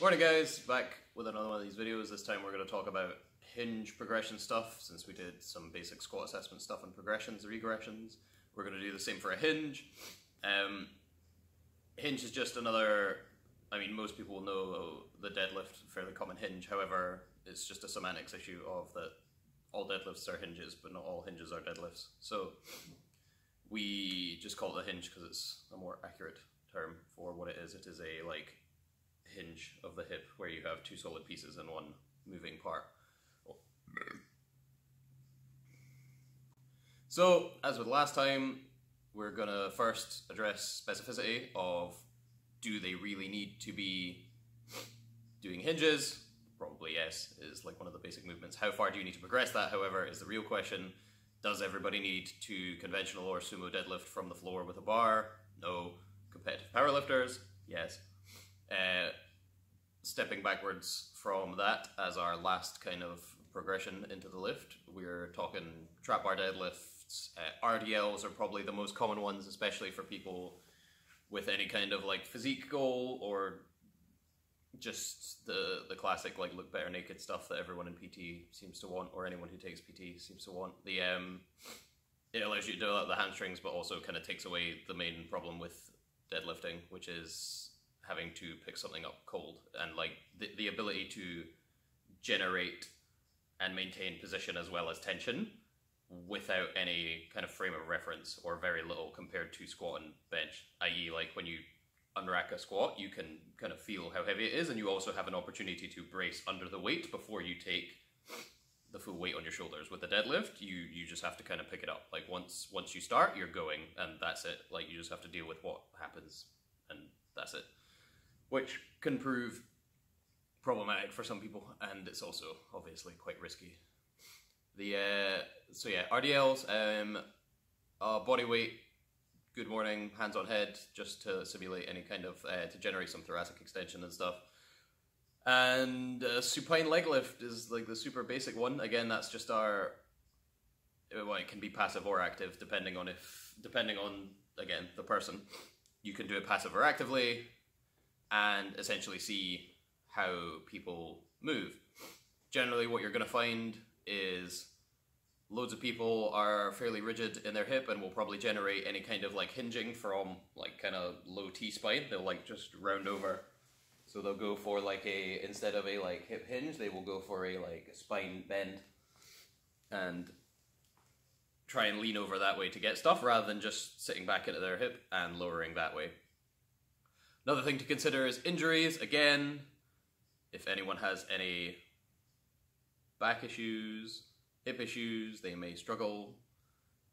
Morning guys, back with another one of these videos. This time we're going to talk about Hinge progression stuff, since we did some basic squat assessment stuff on progressions, regressions. We're going to do the same for a hinge. Hinge is just another, most people will know the deadlift, fairly common hinge. However, it's just a semantics issue of that all deadlifts are hinges, but not all hinges are deadlifts. So we just call it a hinge because it's a more accurate term for what it is. It is a hinge of the hip where you have two solid pieces and one moving part. So, as with last time, we're gonna first address specificity of, do they really need to be doing hinges? Probably yes, is like one of the basic movements. How far do you need to progress that, however, is the real question. Does everybody need to conventional or sumo deadlift from the floor with a bar? No. Competitive powerlifters? Yes. Stepping backwards from that as our last kind of progression into the lift, we're talking trap bar deadlifts. RDLs are probably the most common ones, especially for people with any kind of physique goal, or just the classic look better naked stuff that everyone in PT seems to want, or anyone who takes PT seems to want. It allows you to develop the hamstrings, but also kind of takes away the main problem with deadlifting, which is having to pick something up cold, and the ability to generate and maintain position as well as tension without any kind of frame of reference, or very little compared to squat and bench, i.e. when you unrack a squat, you can kind of feel how heavy it is, and you also have an opportunity to brace under the weight before you take the full weight on your shoulders. With the deadlift, you just have to kind of pick it up. Once you start, you're going, and that's it. You just have to deal with what happens, and that's it. Which can prove problematic for some people, and it's also obviously quite risky. So yeah, RDLs, body weight, good morning, hands on head, just to simulate any kind of, to generate some thoracic extension and stuff. And supine leg lift is the super basic one. Again, that's just our, well, it can be passive or active depending on again, the person. You can do it passive or actively, and essentially see how people move. Generally what you're going to find is loads of people are fairly rigid in their hip and will probably generate any kind of hinging from kind of low T-spine. They'll just round over. So they'll go for instead of a hip hinge, they will go for a spine bend and try and lean over that way to get stuff, rather than just sitting back into their hip and lowering that way. Another thing to consider is injuries. Again, if anyone has any back issues, hip issues, they may struggle.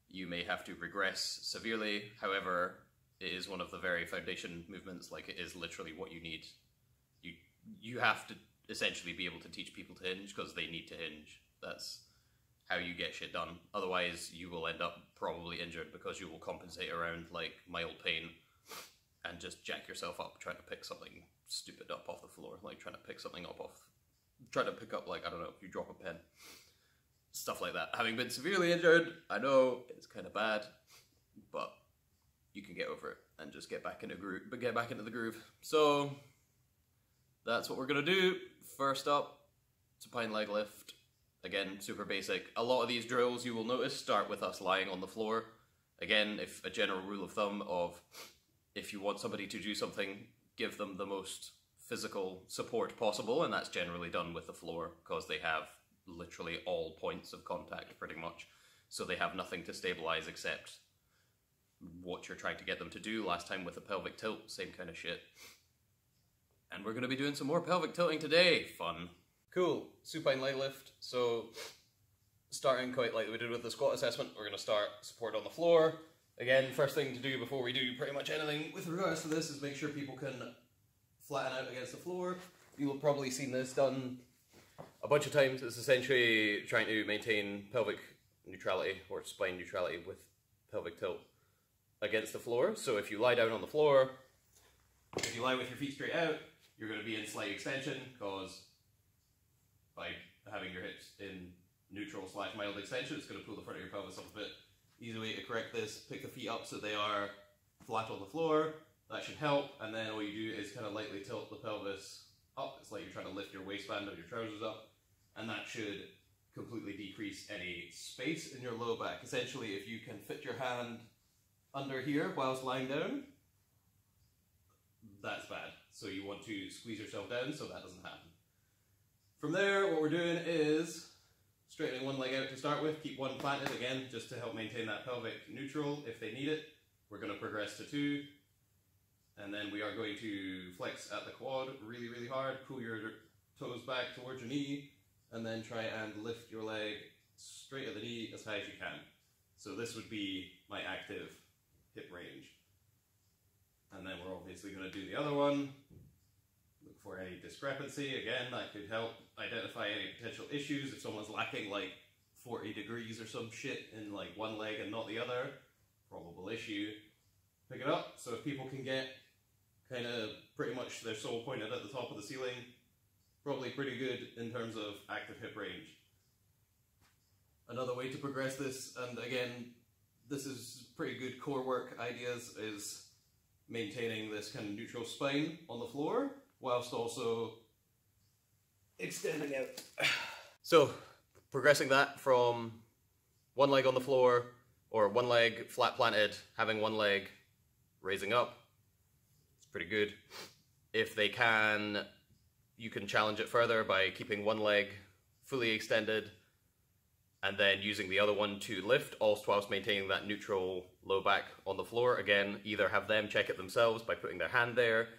You may have to regress severely. However, it is one of the very foundation movements. It is literally what you need. You have to essentially be able to teach people to hinge, because they need to hinge. That's how you get shit done. Otherwise, you will end up probably injured, because you will compensate around mild pain and just jack yourself up trying to pick something stupid up off the floor, trying to pick something up trying to pick up, I don't know, if you drop a pen. Stuff like that. Having been severely injured, I know it's kind of bad, but you can get over it and just get back into the groove. So that's what we're gonna do. First up, supine leg lift. Again, super basic. A lot of these drills, you will notice, start with us lying on the floor. Again, if a general rule of thumb of, if you want somebody to do something, give them the most physical support possible, and that's generally done with the floor, because they have literally all points of contact pretty much. So they have nothing to stabilize except what you're trying to get them to do. Last time with the pelvic tilt, same kind of shit. And we're going to be doing some more pelvic tilting today. Fun. Cool. Supine leg lift. So starting quite like we did with the squat assessment, we're going to start support on the floor. Again, first thing to do before we do pretty much anything with regards to this is make sure people can flatten out against the floor. You'll have probably seen this done a bunch of times. It's essentially trying to maintain pelvic neutrality, or spine neutrality, with pelvic tilt against the floor. So if you lie down on the floor, if you lie with your feet straight out, you're going to be in slight extension, because by having your hips in neutral / mild extension, it's going to pull the front of your pelvis up a bit. Easy way to correct this, pick the feet up so they are flat on the floor. That should help, and then all you do is kind of lightly tilt the pelvis up. It's like you're trying to lift your waistband of your trousers up, and that should completely decrease any space in your low back. Essentially, if you can fit your hand under here whilst lying down, that's bad. So you want to squeeze yourself down so that doesn't happen. From there, what we're doing is straightening one leg out to start with, keep one planted again, just to help maintain that pelvic neutral if they need it. We're going to progress to 2, and then we are going to flex at the quad really, really hard, pull your toes back towards your knee, and then try and lift your leg straight at the knee as high as you can. So this would be my active hip range. And then we're obviously going to do the other one. Look for any discrepancy. Again, that could help identify any potential issues. If someone's lacking like 40 degrees or some shit in like one leg and not the other, probable issue. Pick it up. So if people can get kind of pretty much their sole pointed at the top of the ceiling, probably pretty good in terms of active hip range. Another way to progress this, and again, this is pretty good core work ideas, is maintaining this kind of neutral spine on the floor, whilst also extending out. So, progressing that from one leg on the floor, or one leg flat planted, having one leg raising up, it's pretty good. If they can, you can challenge it further by keeping one leg fully extended and then using the other one to lift, all whilst maintaining that neutral low back on the floor. Again, either have them check it themselves by putting their hand there,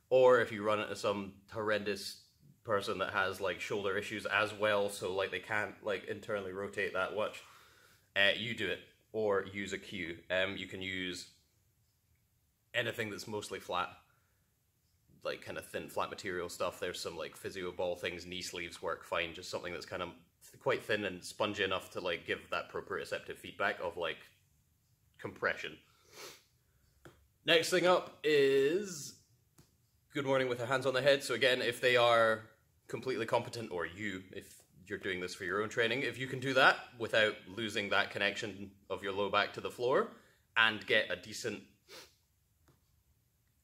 or if you run into some horrendous person that has like shoulder issues as well, so like they can't like internally rotate that much, you do it, or use a cue. You can use anything that's mostly flat, like kind of thin flat material stuff. There's some like physio ball things, knee sleeves work fine, just something that's kind of quite thin and spongy enough to like give that proprioceptive feedback of like compression. Next thing up is good morning with their hands on their head. So again, if they are completely competent, or you, if you're doing this for your own training, if you can do that without losing that connection of your low back to the floor and get a decent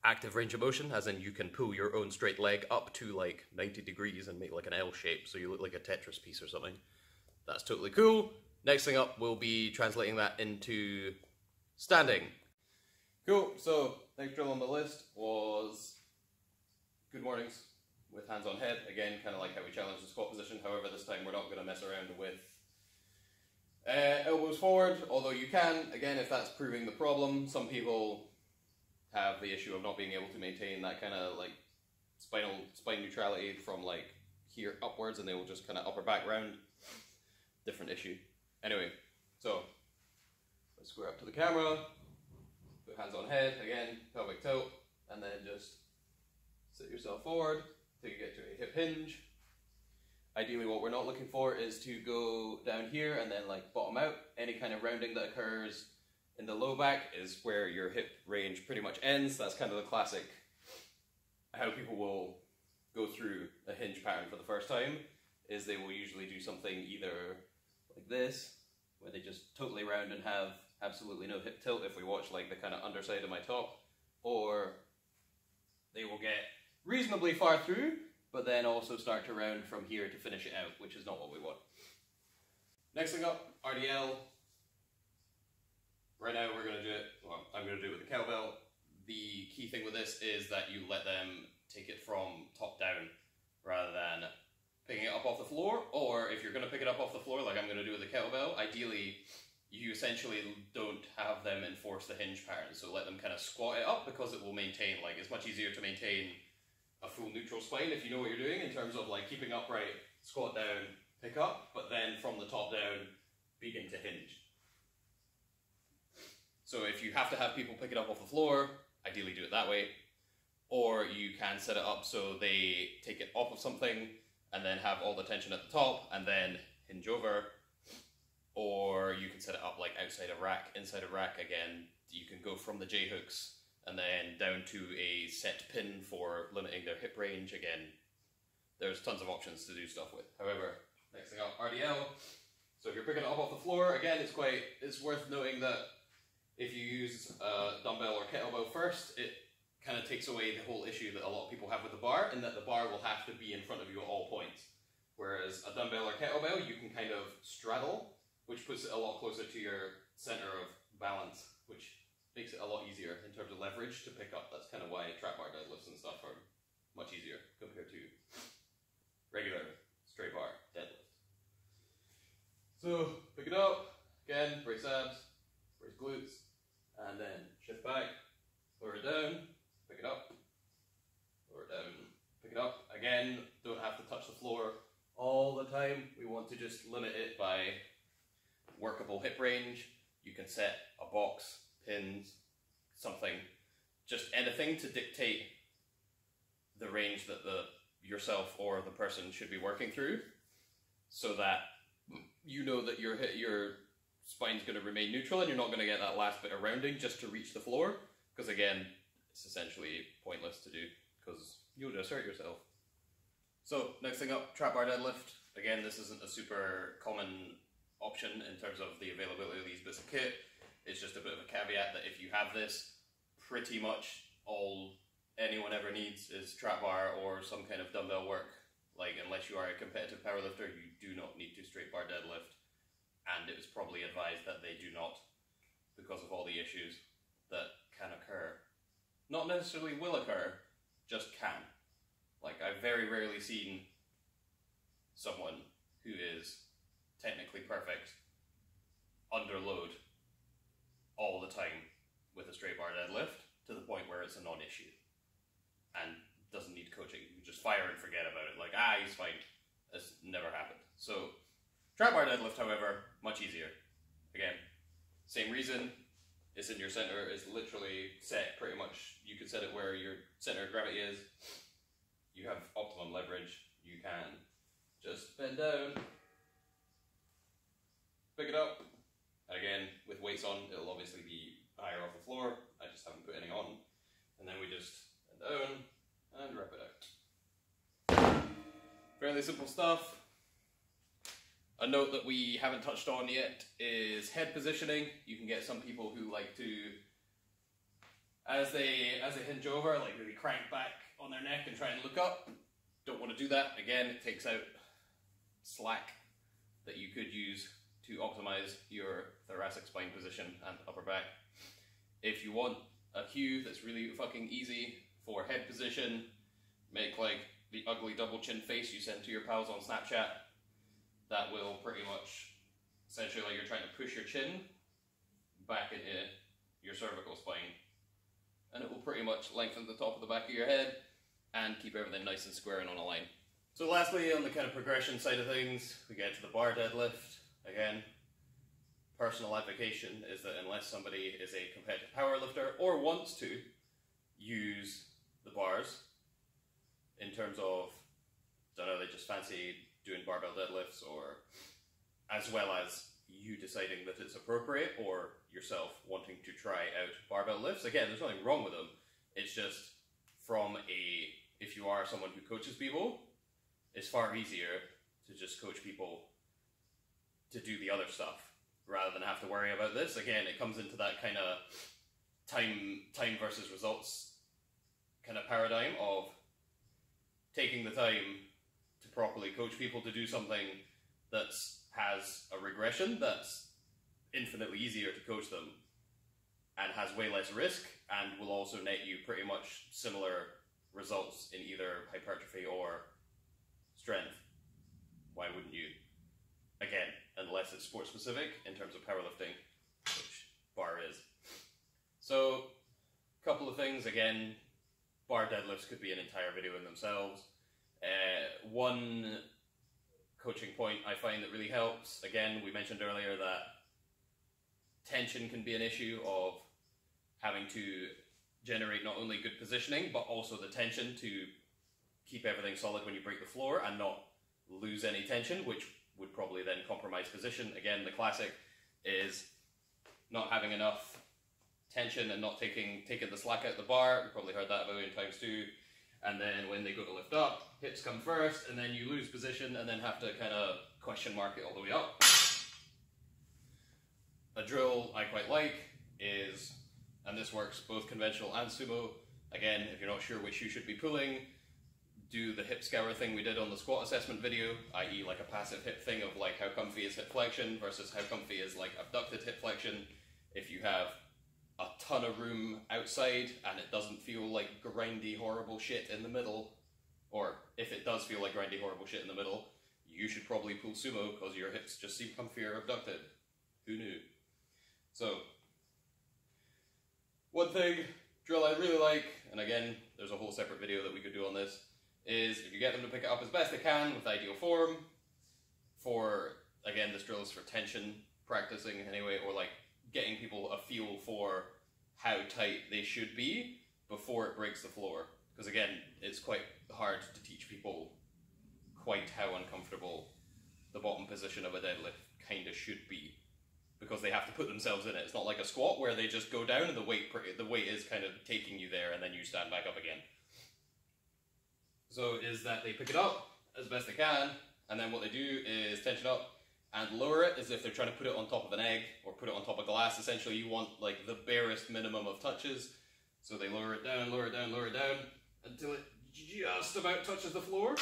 active range of motion, as in you can pull your own straight leg up to like 90 degrees and make like an L shape so you look like a Tetris piece or something, that's totally cool. Next thing up, we'll be translating that into standing. Cool, so next drill on the list was good mornings with hands on head. Again, kind of like how we challenged the squat position, however this time we're not going to mess around with elbows forward, although you can, again, if that's proving the problem. Some people have the issue of not being able to maintain that kind of like spine neutrality from like here upwards, and they will just kind of upper back round. Different issue. Anyway, so let's square up to the camera, put hands on head, again, pelvic tilt, and then just sit yourself forward till you get to a hip hinge. Ideally what we're not looking for is to go down here and then like bottom out. Any kind of rounding that occurs in the low back is where your hip range pretty much ends. That's kind of the classic, how people will go through a hinge pattern for the first time, is they will usually do something either like this, where they just totally round and have absolutely no hip tilt if we watch like the kind of underside of my top, or they will get reasonably far through, but then also start to round from here to finish it out, which is not what we want. Next thing up, RDL. Right now we're going to do it, well, I'm going to do it with the cowbell. The key thing with this is that you let them take it from top down rather than picking it up off the floor, or if you're going to pick it up off the floor like I'm going to do with the kettlebell, ideally you essentially don't have them enforce the hinge pattern, so let them kind of squat it up, because it will maintain, like it's much easier to maintain a full neutral spine if you know what you're doing in terms of like keeping upright, squat down, pick up, but then from the top down begin to hinge. So if you have to have people pick it up off the floor, ideally do it that way, or you can set it up so they take it off of something and then have all the tension at the top and then hinge over, or you can set it up like outside a rack, inside a rack. Again, you can go from the J-hooks and then down to a set pin for limiting their hip range. Again, there's tons of options to do stuff with. However, next thing up, RDL. So if you're picking it up off the floor, again, it's worth noting that if you use a dumbbell or kettlebell first, it kind of takes away the whole issue that a lot of people have with the bar, in that the bar will have to be in front of you at all points. Whereas a dumbbell or kettlebell, you can kind of straddle, which puts it a lot closer to your center of balance, which makes it a lot easier in terms of leverage to pick up. That's kind of why trap bar deadlifts and stuff are much easier compared to regular straight bar deadlift. So pick it up, again, brace abs, brace glutes, and then shift back, lower it down, pick it up, lower it down, pick it up. Again, don't have to touch the floor all the time. We want to just limit it by workable hip range. You can set a box, pins, something, just anything to dictate the range that yourself or the person should be working through, so that you know that your spine's going to remain neutral and you're not going to get that last bit of rounding just to reach the floor, because again, it's essentially pointless to do because you'll just hurt yourself. So next thing up, trap bar deadlift. Again, this isn't a super common option in terms of the availability of these bits of kit. It's just a bit of a caveat that if you have this, pretty much all anyone ever needs is trap bar or some kind of dumbbell work. Like, unless you are a competitive powerlifter, you do not need to straight bar deadlift, and it was probably advised that they do not, because of all the issues that can occur. Not necessarily will occur, just can. Like, I've very rarely seen someone who is technically perfect under load all the time with a straight bar deadlift to the point where it's a non-issue and doesn't need coaching. You just fire and forget about it. Like, he's fine. It's never happened. So, trap bar deadlift, however, much easier. Again, same reason. It's in your center. It's literally set pretty much. You can set it where your center of gravity is. You have optimum leverage. You can just bend down, pick it up. Again, with weights on, it'll obviously be higher off the floor. I just haven't put any on. And then we just bend down and rip it out. Fairly simple stuff. A note that we haven't touched on yet is head positioning. You can get some people who like to, as they hinge over, like really crank back on their neck and try and look up. Don't want to do that. Again, it takes out slack that you could use to optimize your thoracic spine position and upper back. If you want a cue that's really fucking easy for head position, make like the ugly double chin face you send to your pals on Snapchat. That will pretty much, essentially like you're trying to push your chin back into your cervical spine. And it will pretty much lengthen the top of the back of your head and keep everything nice and square and on a line. So lastly, on the kind of progression side of things, we get to the bar deadlift. Again, personal advocation is that unless somebody is a competitive powerlifter or wants to use the bars in terms of, don't know, they just fancy doing barbell deadlifts, or as well as you deciding that it's appropriate, or yourself wanting to try out barbell lifts. Again, there's nothing wrong with them. It's just if you are someone who coaches people, it's far easier to just coach people to do the other stuff rather than have to worry about this. Again, it comes into that kind of time versus results kind of paradigm of taking the time to properly coach people to do something that has a regression that's infinitely easier to coach them and has way less risk and will also net you pretty much similar results in either hypertrophy or strength. Why wouldn't you? Again, unless it's sport specific in terms of powerlifting, which bar is. So, a couple of things. Again, bar deadlifts could be an entire video in themselves. One coaching point I find that really helps, again, we mentioned earlier that tension can be an issue of having to generate not only good positioning, but also the tension to keep everything solid when you break the floor and not lose any tension, which would probably then compromise position. Again, the classic is not having enough tension and not taking the slack out the bar. You've probably heard that a million times too. And then when they go to lift up, hips come first, and then you lose position and then have to kind of question mark it all the way up. A drill I quite like is, and this works both conventional and sumo, Again, if you're not sure which shoe should be pulling, do the hip scour thing we did on the squat assessment video, i.e. like a passive hip thing of like how comfy is hip flexion versus how comfy is like abducted hip flexion. If you have a ton of room outside and it doesn't feel like grindy horrible shit in the middle, or if it does feel like grindy horrible shit in the middle, you should probably pull sumo because your hips just seem comfier abducted. Who knew? So, one thing, drill I really like, and again, there's a whole separate video that we could do on this, is if you get them to pick it up as best they can with ideal form, for, again, this drill is for tension practicing anyway, or like getting people a feel for how tight they should be before it breaks the floor. Because again, it's quite hard to teach people quite how uncomfortable the bottom position of a deadlift kind of should be, because they have to put themselves in it. It's not like a squat where they just go down and the weight is kind of taking you there and then you stand back up again. So is that they pick it up as best they can, and then what they do is tension up and lower it as if they're trying to put it on top of an egg or put it on top of glass. Essentially you want like the barest minimum of touches. So they lower it down, lower it down, lower it down until it just about touches the floor.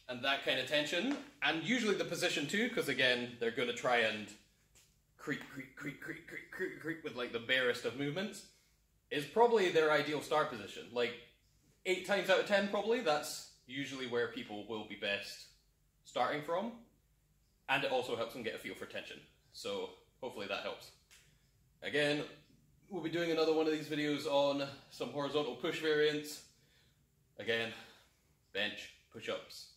And that kind of tension, and usually the position too, because again, they're going to try and creak, creak, creak, creak, creak, creak, creak with like the barest of movements, is probably their ideal start position. Like 8 times out of 10 probably, that's usually where people will be best starting from. And it also helps them get a feel for tension. So hopefully that helps. Again, we'll be doing another one of these videos on some horizontal push variants. Again, bench, push-ups,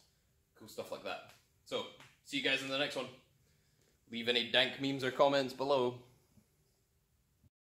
cool stuff like that. So, see you guys in the next one. Leave any dank memes or comments below.